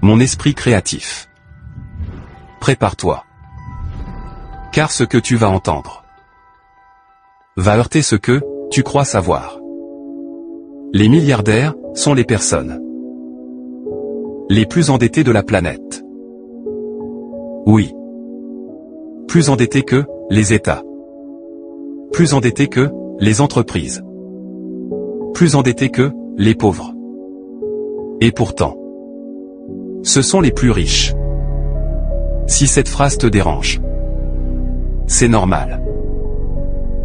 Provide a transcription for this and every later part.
Mon esprit créatif. Prépare-toi. Car ce que tu vas entendre va heurter ce que tu crois savoir. Les milliardaires sont les personnes les plus endettées de la planète. Oui. Plus endettés que les États. Plus endettés que les entreprises. Plus endettés que les pauvres. Et pourtant, ce sont les plus riches. Si cette phrase te dérange, c'est normal.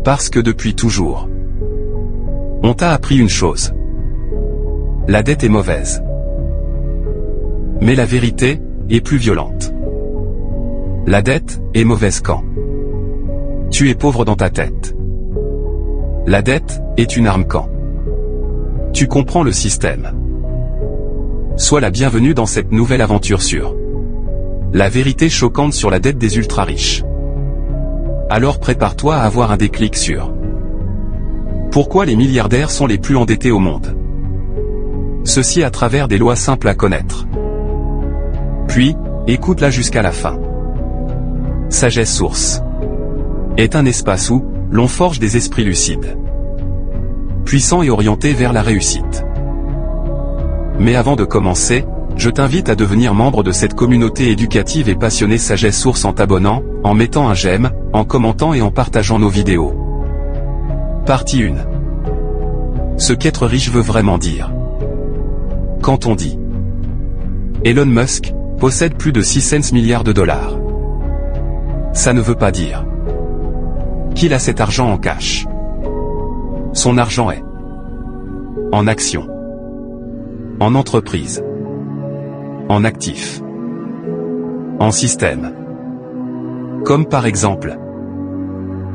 Parce que depuis toujours, on t'a appris une chose. La dette est mauvaise. Mais la vérité est plus violente. La dette est mauvaise quand tu es pauvre dans ta tête. La dette est une arme quand tu comprends le système. Sois la bienvenue dans cette nouvelle aventure sur la vérité choquante sur la dette des ultra-riches. Alors prépare-toi à avoir un déclic sur pourquoi les milliardaires sont les plus endettés au monde. Ceci à travers des lois simples à connaître. Puis, écoute-la jusqu'à la fin. Sagesse Source est un espace où l'on forge des esprits lucides, puissants et orientés vers la réussite. Mais avant de commencer, je t'invite à devenir membre de cette communauté éducative et passionnée Sagesse Source en t'abonnant, en mettant un j'aime, en commentant et en partageant nos vidéos. Partie 1. Ce qu'être riche veut vraiment dire. Quand on dit Elon Musk possède plus de 600 milliards de dollars, ça ne veut pas dire qu'il a cet argent en cash. Son argent est en actions, en entreprise, en actifs, en système. Comme par exemple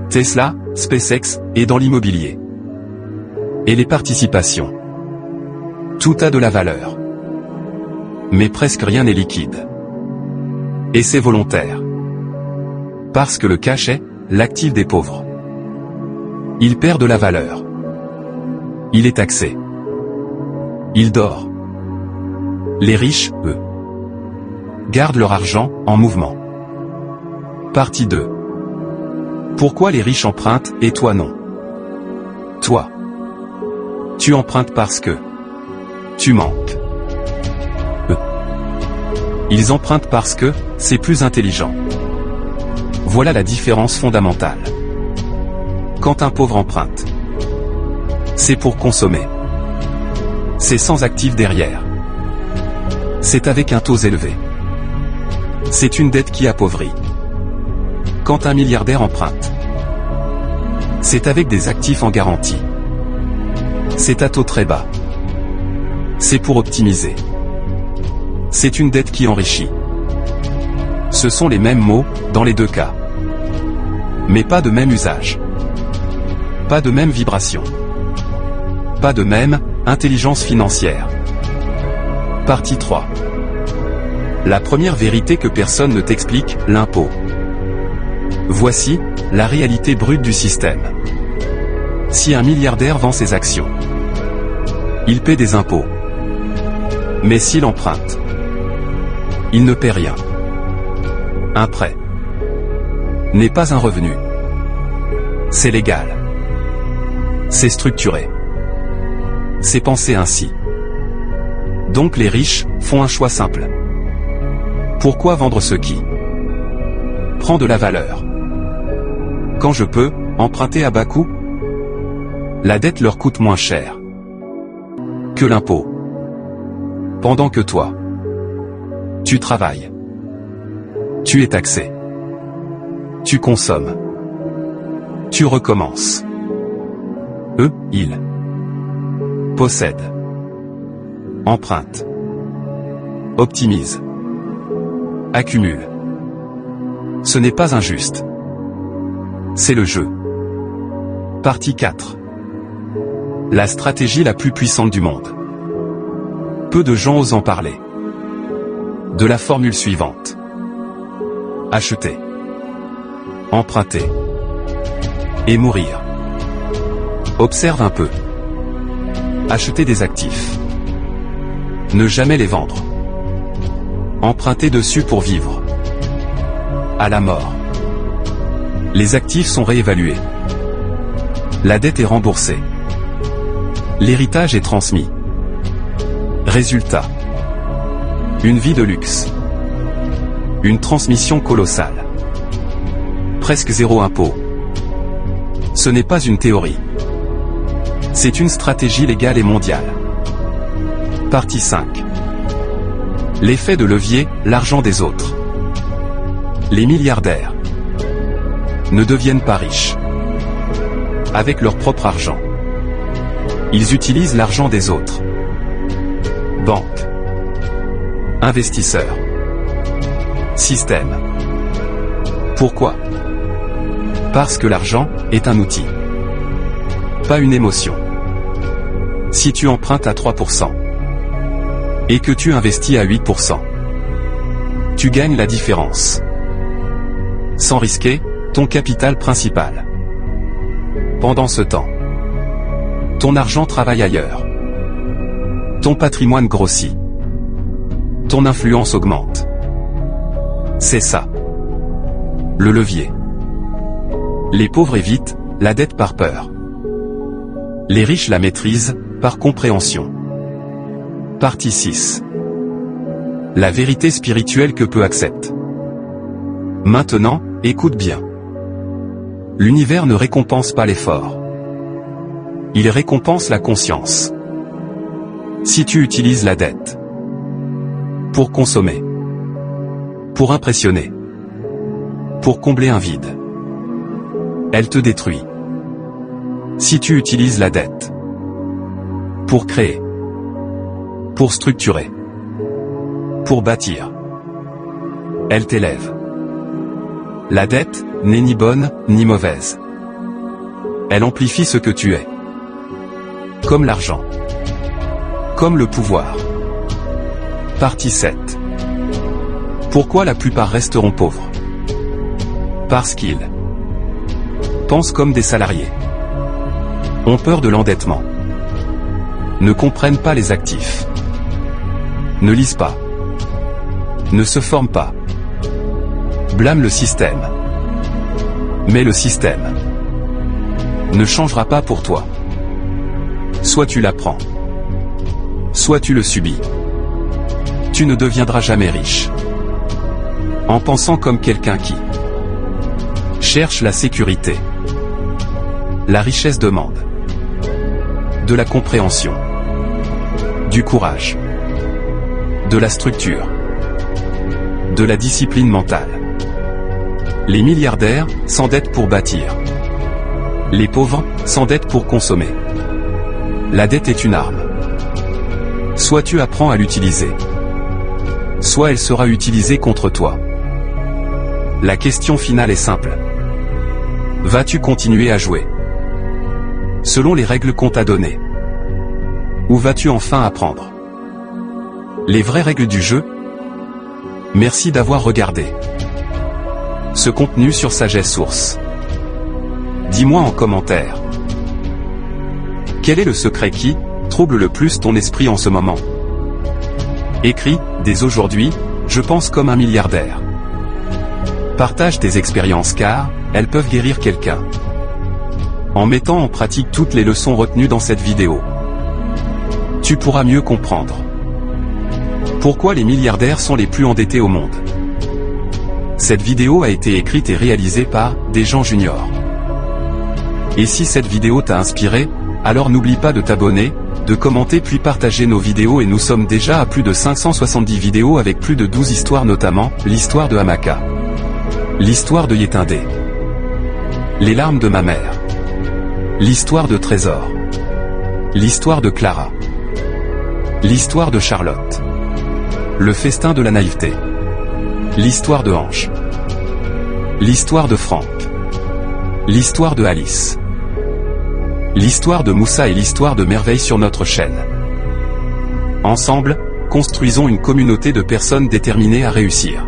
Tesla, SpaceX, et dans l'immobilier. Et les participations. Tout a de la valeur. Mais presque rien n'est liquide. Et c'est volontaire. Parce que le cash est l'actif des pauvres. Il perd de la valeur. Il est taxé. Il dort. Les riches, eux, gardent leur argent en mouvement. Partie 2. Pourquoi les riches empruntent et toi non? Toi, tu empruntes parce que tu manques. Eux, ils empruntent parce que c'est plus intelligent. Voilà la différence fondamentale. Quand un pauvre emprunte, c'est pour consommer. C'est sans actif derrière. C'est avec un taux élevé. C'est une dette qui appauvrit. Quand un milliardaire emprunte, c'est avec des actifs en garantie. C'est à taux très bas. C'est pour optimiser. C'est une dette qui enrichit. Ce sont les mêmes mots dans les deux cas. Mais pas de même usage. Pas de même vibration. Pas de même intelligence financière. Partie 3. La première vérité que personne ne t'explique, l'impôt. Voici la réalité brute du système. Si un milliardaire vend ses actions, il paie des impôts. Mais s'il emprunte, il ne paie rien. Un prêt n'est pas un revenu. C'est légal. C'est structuré. C'est pensé ainsi. Donc les riches font un choix simple. Pourquoi vendre ce qui prend de la valeur? Quand je peux emprunter à bas coût, la dette leur coûte moins cher que l'impôt. Pendant que toi, tu travailles. Tu es taxé. Tu consommes. Tu recommences. Eux, ils possèdent, empruntent, optimisent, accumulent. Ce n'est pas injuste. C'est le jeu. Partie 4. La stratégie la plus puissante du monde. Peu de gens osent en parler. De la formule suivante. Acheter, emprunter et mourir. Observe un peu. Acheter des actifs. Ne jamais les vendre. Emprunter dessus pour vivre. À la mort. Les actifs sont réévalués. La dette est remboursée. L'héritage est transmis. Résultat. Une vie de luxe. Une transmission colossale. Presque zéro impôt. Ce n'est pas une théorie. C'est une stratégie légale et mondiale. Partie 5. L'effet de levier, l'argent des autres. Les milliardaires ne deviennent pas riches avec leur propre argent. Ils utilisent l'argent des autres. Banques, investisseurs, système. Pourquoi? Parce que l'argent est un outil, pas une émotion. Si tu empruntes à 3% et que tu investis à 8%, tu gagnes la différence, sans risquer ton capital principal. Pendant ce temps, ton argent travaille ailleurs. Ton patrimoine grossit. Ton influence augmente. C'est ça. Le levier. Les pauvres évitent la dette par peur. Les riches la maîtrisent par compréhension. Partie 6. La vérité spirituelle que peu acceptent. Maintenant, écoute bien. L'univers ne récompense pas l'effort. Il récompense la conscience. Si tu utilises la dette pour consommer, pour impressionner, pour combler un vide, elle te détruit. Si tu utilises la dette pour créer, pour structurer, pour bâtir, elle t'élève. La dette n'est ni bonne, ni mauvaise. Elle amplifie ce que tu es. Comme l'argent. Comme le pouvoir. Partie 7. Pourquoi la plupart resteront pauvres? Parce qu'ils pensent comme des salariés. Ont peur de l'endettement. Ne comprennent pas les actifs. Ne lisent pas. Ne se forment pas. Blâme le système. Mais le système ne changera pas pour toi. Soit tu l'apprends, soit tu le subis. Tu ne deviendras jamais riche. En pensant comme quelqu'un qui cherche la sécurité. La richesse demande de la compréhension, du courage, de la structure, de la discipline mentale. Les milliardaires s'endettent pour bâtir. Les pauvres s'endettent pour consommer. La dette est une arme. Soit tu apprends à l'utiliser, soit elle sera utilisée contre toi. La question finale est simple. Vas-tu continuer à jouer selon les règles qu'on t'a données? Ou vas-tu enfin apprendre les vraies règles du jeu? Merci d'avoir regardé ce contenu sur Sagesse Source. Dis-moi en commentaire. Quel est le secret qui trouble le plus ton esprit en ce moment? Écris, dès aujourd'hui, je pense comme un milliardaire. Partage tes expériences car elles peuvent guérir quelqu'un. En mettant en pratique toutes les leçons retenues dans cette vidéo, tu pourras mieux comprendre pourquoi les milliardaires sont les plus endettés au monde. Cette vidéo a été écrite et réalisée par Desjans Junior. Et si cette vidéo t'a inspiré, alors n'oublie pas de t'abonner, de commenter puis partager nos vidéos et nous sommes déjà à plus de 570 vidéos avec plus de 12 histoires notamment, l'histoire de Hamaka, l'histoire de Yétindé, les larmes de ma mère, l'histoire de Trésor, l'histoire de Clara, l'histoire de Charlotte, le festin de la naïveté, l'histoire de Ange, l'histoire de Franck, l'histoire de Alice, l'histoire de Moussa et l'histoire de merveille sur notre chaîne. Ensemble, construisons une communauté de personnes déterminées à réussir.